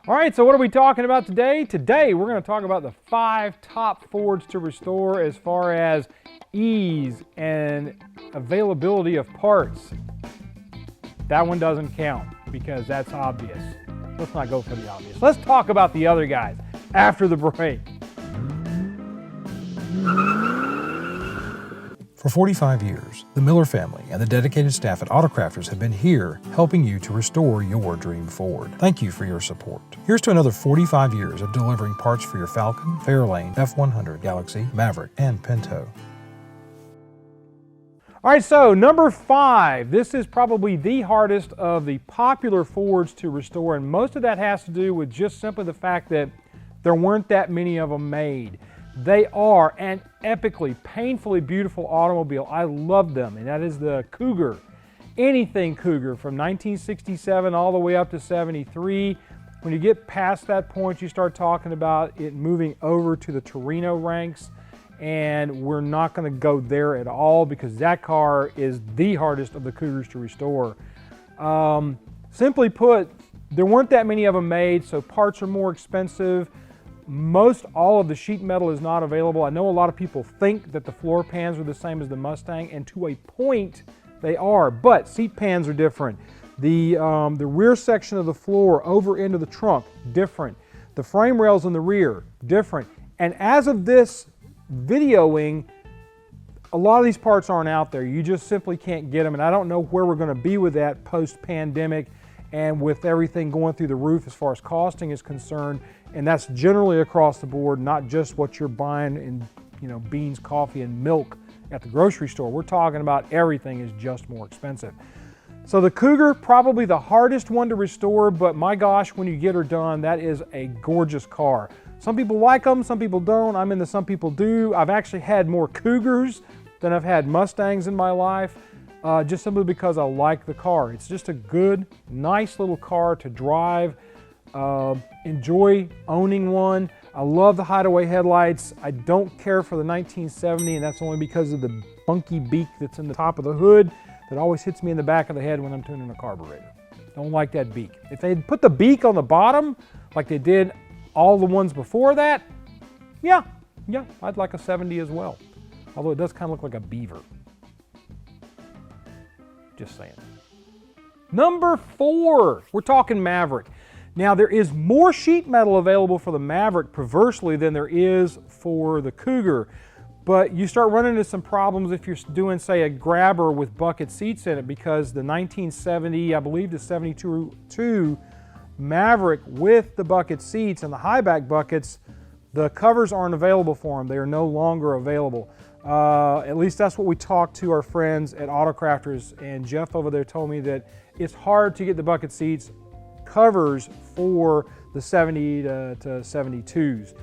All right, so what are we talking about today? Today we're going to talk about the 5 top Fords to restore as far as ease and availability of parts. That one doesn't count because that's obvious. Let's not go for the obvious. Let's talk about the other guys after the break. For 45 years, the Miller family and the dedicated staff at AutoKrafters have been here helping you to restore your dream Ford. Thank you for your support. Here's to another 45 years of delivering parts for your Falcon, Fairlane, F100, Galaxie, Maverick, and Pinto. All right, so number 5. This is probably the hardest of the popular Fords to restore, and most of that has to do with just simply the fact that there weren't that many of them made. They are an epically, painfully beautiful automobile. I love them, and that is the Cougar. Anything Cougar from 1967 all the way up to 73. When you get past that point, you start talking about it moving over to the Torino ranks, and we're not going to go there at all because that car is the hardest of the Cougars to restore. Simply put, there weren't that many of them made, so parts are more expensive. Most all of the sheet metal is not available. I know a lot of people think that the floor pans are the same as the Mustang, and to a point they are, but seat pans are different. The rear section of the floor over into the trunk, different. The frame rails in the rear, different. And as of this videoing, a lot of these parts aren't out there. You just simply can't get them, and I don't know where we're going to be with that post-pandemic and with everything going through the roof as far as costing is concerned. And that's generally across the board, not just what you're buying in beans, coffee, and milk at the grocery store. We're talking about everything is just more expensive. So the Cougar, probably the hardest one to restore, but my gosh, when you get her done, that is a gorgeous car. Some people like them, some people don't. I'm into some people do. I've actually had more Cougars than I've had Mustangs in my life, just simply because I like the car. It's just a good, nice little car to drive. Enjoy owning one. I love the hideaway headlights. I don't care for the 1970, and that's only because of the bunky beak that's in the top of the hood that always hits me in the back of the head when I'm tuning a carburetor. Don't like that beak. If they'd put the beak on the bottom like they did all the ones before that, yeah, I'd like a 70 as well. Although it does kind of look like a beaver. Just saying. Number 4, we're talking Maverick. Now, there is more sheet metal available for the Maverick, perversely, than there is for the Cougar. But you start running into some problems if you're doing, say, a grabber with bucket seats in it, because the 1970, I believe the 72 Maverick with the bucket seats and the high back buckets, the covers aren't available for them. They are no longer available. At least that's what we talked to our friends at AutoKrafters, and Jeff over there told me that it's hard to get the bucket seats covers for the 70 to 72s.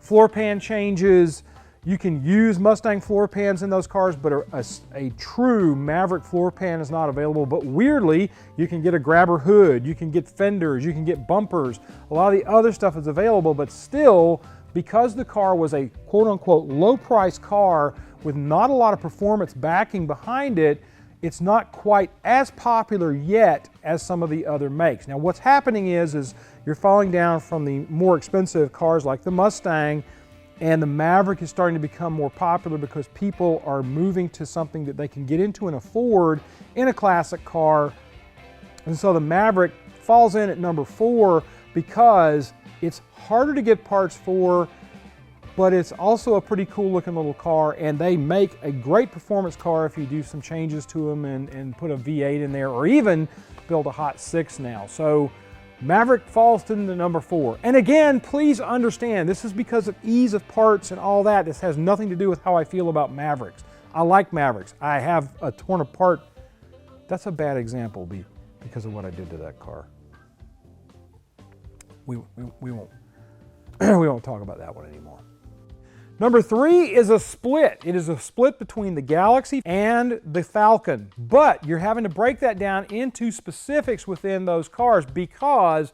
Floor pan changes. You can use Mustang floor pans in those cars, but a true Maverick floor pan is not available. But weirdly, you can get a grabber hood, you can get fenders, you can get bumpers. A lot of the other stuff is available, but still, because the car was a quote-unquote low-price car with not a lot of performance backing behind it, it's not quite as popular yet as some of the other makes. Now, what's happening is you're falling down from the more expensive cars like the Mustang, and the Maverick is starting to become more popular because people are moving to something that they can get into and afford in a classic car. And so the Maverick falls in at number 4 because it's harder to get parts for, but it's also a pretty cool looking little car, and they make a great performance car if you do some changes to them and put a V8 in there, or even build a Hot 6 now. So Maverick falls to the number 4. And again, please understand, this is because of ease of parts and all that. This has nothing to do with how I feel about Mavericks. I like Mavericks. I have a torn apart. That's a bad example because of what I did to that car. We won't we won't talk about that one anymore. Number 3 is a split. It is a split between the Galaxie and the Falcon, but you're having to break that down into specifics within those cars because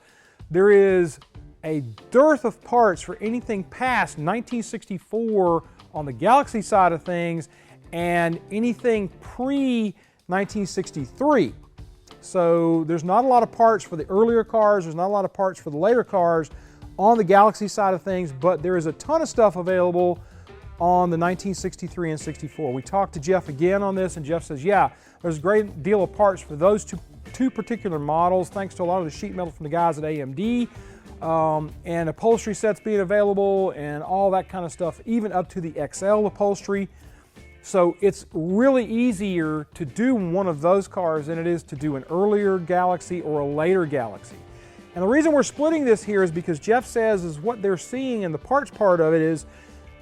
there is a dearth of parts for anything past 1964 on the Galaxie side of things and anything pre-1963. So there's not a lot of parts for the earlier cars, there's not a lot of parts for the later cars on the Galaxie side of things, but there is a ton of stuff available on the 1963 and 64. We talked to Jeff again on this, and Jeff says, yeah, there's a great deal of parts for those two particular models, thanks to a lot of the sheet metal from the guys at AMD, and upholstery sets being available and all that kind of stuff, even up to the XL upholstery. So it's really easier to do one of those cars than it is to do an earlier Galaxie or a later Galaxie. And the reason we're splitting this here is because Jeff says is what they're seeing in the parts part of it is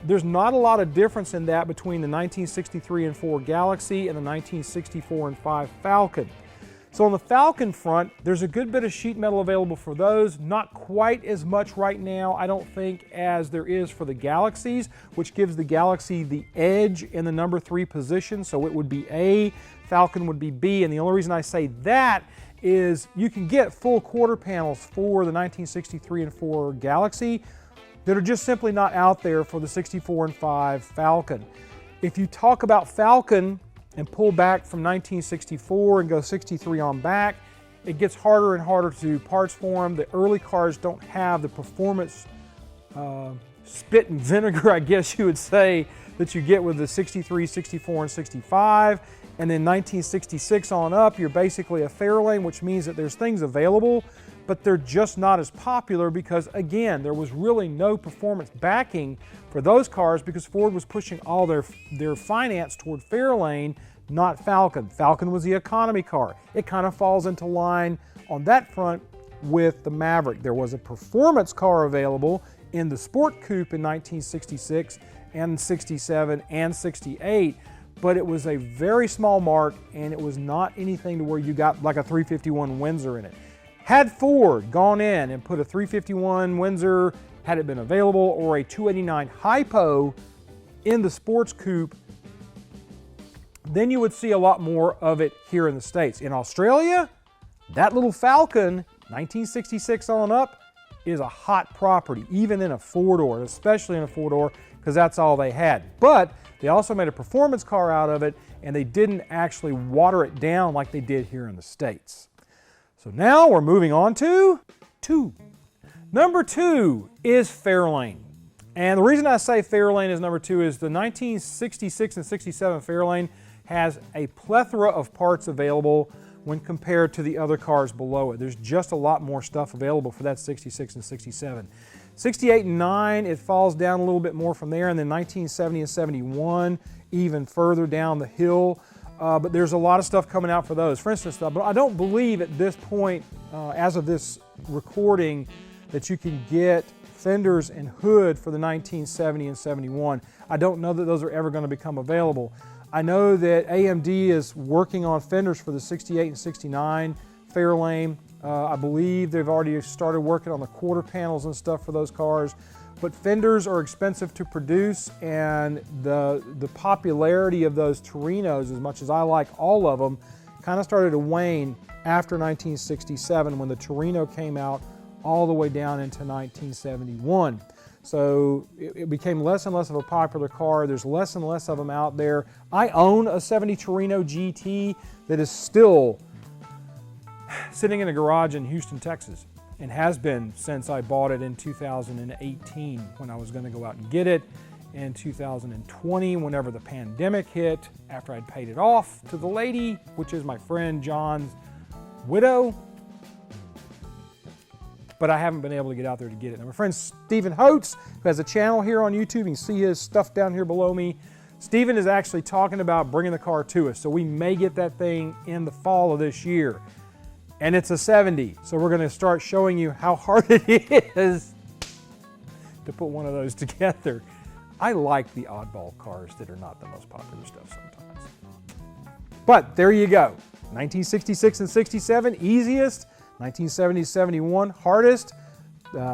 there's not a lot of difference in that between the 1963 and 4 Galaxie and the 1964 and 5 Falcon. So on the Falcon front, there's a good bit of sheet metal available for those. Not quite as much right now, I don't think, as there is for the Galaxies, which gives the Galaxie the edge in the number 3 position. So it would be A, Falcon would be B. And the only reason I say that is you can get full quarter panels for the 1963 and 4 Galaxie that are just simply not out there for the 64 and 5 Falcon. If you talk about Falcon and pull back from 1964 and go 63 on back, it gets harder and harder to do parts for them. The early cars don't have the performance spit and vinegar, I guess you would say, that you get with the 63, 64, and 65. And then 1966 on up, you're basically a Fairlane, which means that there's things available, but they're just not as popular because, again, there was really no performance backing for those cars because Ford was pushing all their finance toward Fairlane, not Falcon. Falcon was the economy car. It kind of falls into line on that front with the Maverick. There was a performance car available in the Sport Coupe in 1966 and 67 and 68, but it was a very small mark and it was not anything to where you got like a 351 Windsor in it. Had Ford gone in and put a 351 Windsor, had it been available, or a 289 Hypo in the Sports Coupe, then you would see a lot more of it here in the States. In Australia, that little Falcon, 1966 on up, is a hot property, even in a four-door, especially in a four-door, because that's all they had. But they also made a performance car out of it, and they didn't actually water it down like they did here in the States. So now we're moving on to 2. Number 2 is Fairlane. And the reason I say Fairlane is number 2 is the 1966 and 67 Fairlane has a plethora of parts available when compared to the other cars below it. There's just a lot more stuff available for that 66 and 67. 68 and 9, it falls down a little bit more from there, and then 1970 and 71, even further down the hill. But there's a lot of stuff coming out for those. For instance, I don't believe at this point, as of this recording, that you can get fenders and hood for the 1970 and 71. I don't know that those are ever going to become available. I know that AMD is working on fenders for the 68 and 69 Fairlane. I believe they've already started working on the quarter panels and stuff for those cars. But fenders are expensive to produce, and the popularity of those Torinos, as much as I like all of them, kind of started to wane after 1967 when the Torino came out all the way down into 1971. So it became less and less of a popular car. There's less and less of them out there. I own a 70 Torino GT that is still sitting in a garage in Houston, Texas, and has been since I bought it in 2018 when I was going to go out and get it, in 2020 whenever the pandemic hit, after I'd paid it off to the lady, which is my friend John's widow. But I haven't been able to get out there to get it. Now, my friend Stephen Holtz, who has a channel here on YouTube, you can see his stuff down here below me. Stephen is actually talking about bringing the car to us, so we may get that thing in the fall of this year. And it's a 70, so we're going to start showing you how hard it is to put one of those together. I like the oddball cars that are not the most popular stuff sometimes. But there you go. 1966 and 67, easiest. 1970 71, hardest.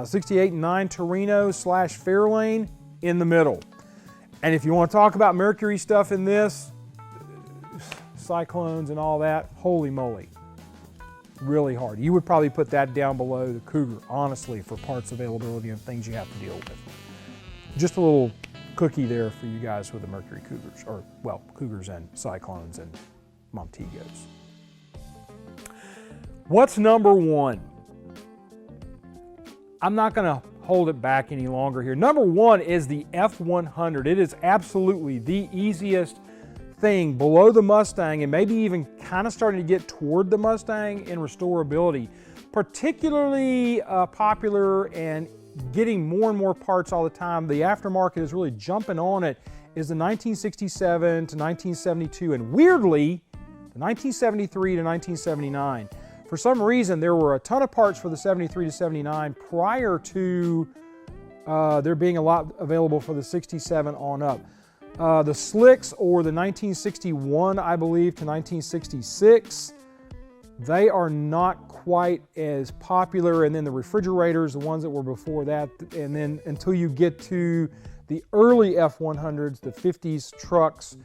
68 and 9 Torino / Fairlane in the middle. And if you want to talk about Mercury stuff in this, cyclones and all that, holy moly. Really hard. You would probably put that down below the Cougar, honestly, for parts availability and things you have to deal with. Just a little cookie there for you guys with the Mercury Cougars, or, well, Cougars and Cyclones and Montegos. What's number one? I'm not going to hold it back any longer here. Number one is the F100. It is absolutely the easiest thing below the Mustang, and maybe even kind of starting to get toward the Mustang in restorability. Particularly popular and getting more and more parts all the time. The aftermarket is really jumping on it, is the 1967 to 1972, and weirdly, the 1973 to 1979. For some reason, there were a ton of parts for the 73 to 79 prior to there being a lot available for the 67 on up. The slicks, or the 1961, I believe, to 1966, they are not quite as popular. And then the refrigerators, the ones that were before that, and then until you get to the early F100s, the 50s trucks,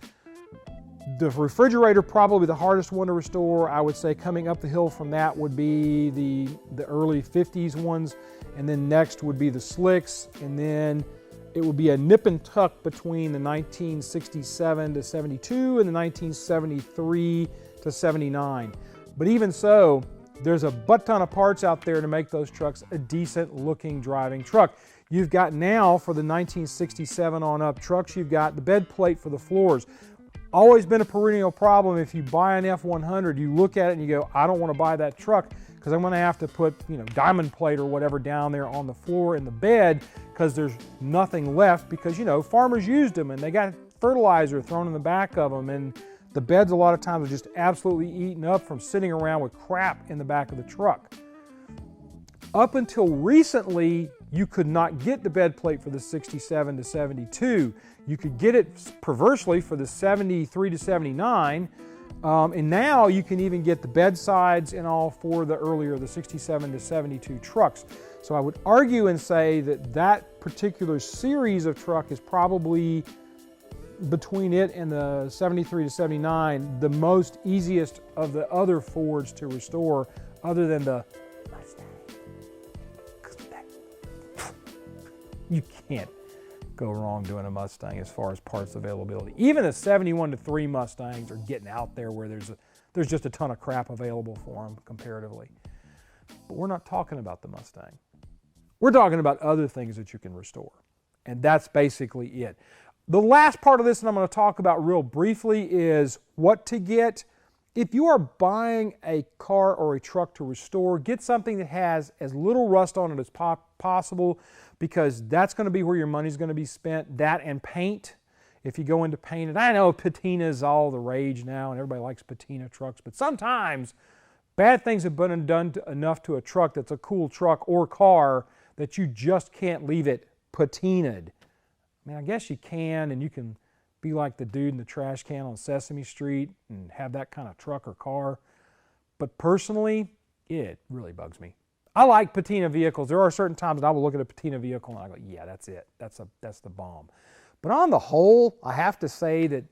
the refrigerator probably the hardest one to restore. I would say coming up the hill from that would be the early 50s ones, and then next would be the slicks, and then it would be a nip and tuck between the 1967 to 72 and the 1973 to 79. But even so, there's a butt ton of parts out there to make those trucks a decent looking driving truck. You've got now, for the 1967 on up trucks, you've got the bed plate for the floors. Always been a perennial problem. If you buy an F100, you look at it and you go, I don't want to buy that truck because I'm going to have to put, diamond plate or whatever down there on the floor in the bed because there's nothing left because, farmers used them and they got fertilizer thrown in the back of them, and the beds a lot of times are just absolutely eaten up from sitting around with crap in the back of the truck. Up until recently, you could not get the bed plate for the 67 to 72. You could get it perversely for the 73 to 79, and now you can even get the bed sides and all for the earlier, the 67 to 72 trucks. So I would argue and say that that particular series of truck is probably, between it and the 73 to 79, the most easiest of the other Fords to restore, other than the Mustang. You can't go wrong doing a Mustang as far as parts availability. Even the 71 to 3 Mustangs are getting out there where there's just a ton of crap available for them comparatively. But we're not talking about the Mustang. We're talking about other things that you can restore. And that's basically it. The last part of this that I'm going to talk about real briefly is what to get. If you are buying a car or a truck to restore, get something that has as little rust on it as possible, because that's going to be where your money's going to be spent. That and paint. If you go into paint, and I know patina is all the rage now and everybody likes patina trucks, but sometimes bad things have been done enough to a truck that's a cool truck or car that you just can't leave it patinaed. I mean, I guess you can, and you can be like the dude in the trash can on Sesame Street and have that kind of truck or car. But personally, it really bugs me. I like patina vehicles. There are certain times that I will look at a patina vehicle and I go, yeah, that's it. That's the bomb. But on the whole, I have to say that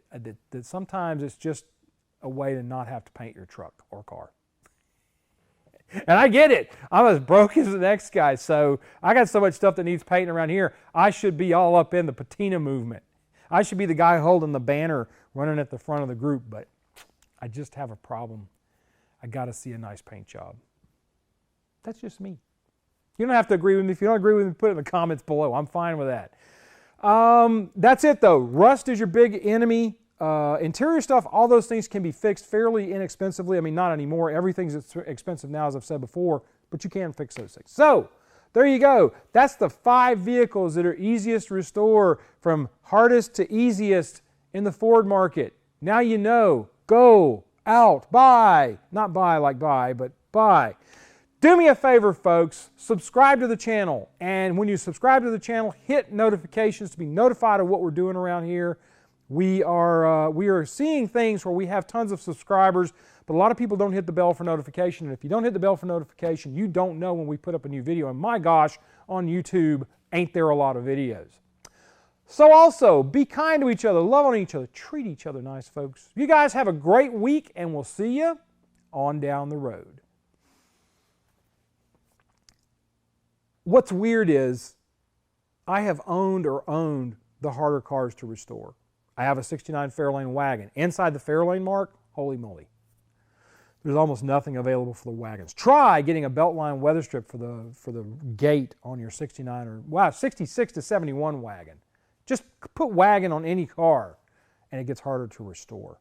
sometimes it's just a way to not have to paint your truck or car. And I get it. I'm as broke as the next guy, so I got so much stuff that needs painting around here. I should be all up in the patina movement. I should be the guy holding the banner running at the front of the group, but I just have a problem. I got to see a nice paint job. That's just me. You don't have to agree with me. If you don't agree with me, put it in the comments below. I'm fine with that. That's it, though. Rust is your big enemy. Interior stuff, all those things can be fixed fairly inexpensively. I mean, not anymore. Everything's expensive now, as I've said before, but you can fix those things. So, there you go. That's the 5 vehicles that are easiest to restore, from hardest to easiest in the Ford market. Now you know. Go out. Buy. Not buy like buy, but buy. Do me a favor, folks. Subscribe to the channel. And when you subscribe to the channel, hit notifications to be notified of what we're doing around here. We are seeing things where we have tons of subscribers, but a lot of people don't hit the bell for notification. And if you don't hit the bell for notification, you don't know when we put up a new video. And my gosh, on YouTube, ain't there a lot of videos. So also, be kind to each other, love on each other, treat each other nice, folks. You guys have a great week, and we'll see you on down the road. What's weird is I have owned the harder cars to restore. I have a 69 Fairlane wagon. Inside the Fairlane mark, holy moly. There's almost nothing available for the wagons. Try getting a Beltline weather strip for the gate on your 69 or, wow, 66 to 71 wagon. Just put wagon on any car, and it gets harder to restore.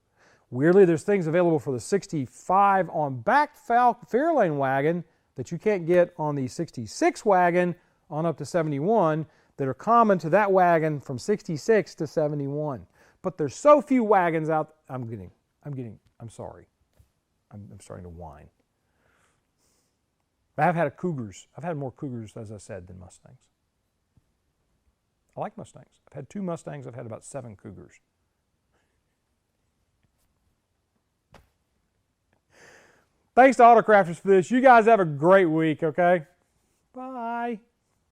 Weirdly, there's things available for the 65 on back Fairlane wagon that you can't get on the 66 wagon on up to 71 that are common to that wagon from 66 to 71. But there's so few wagons out. I'm sorry. I'm starting to whine. I've had Cougars. I've had more Cougars, as I said, than Mustangs. I like Mustangs. I've had 2 Mustangs. I've had about 7 Cougars. Thanks to AutoKrafters for this. You guys have a great week, okay?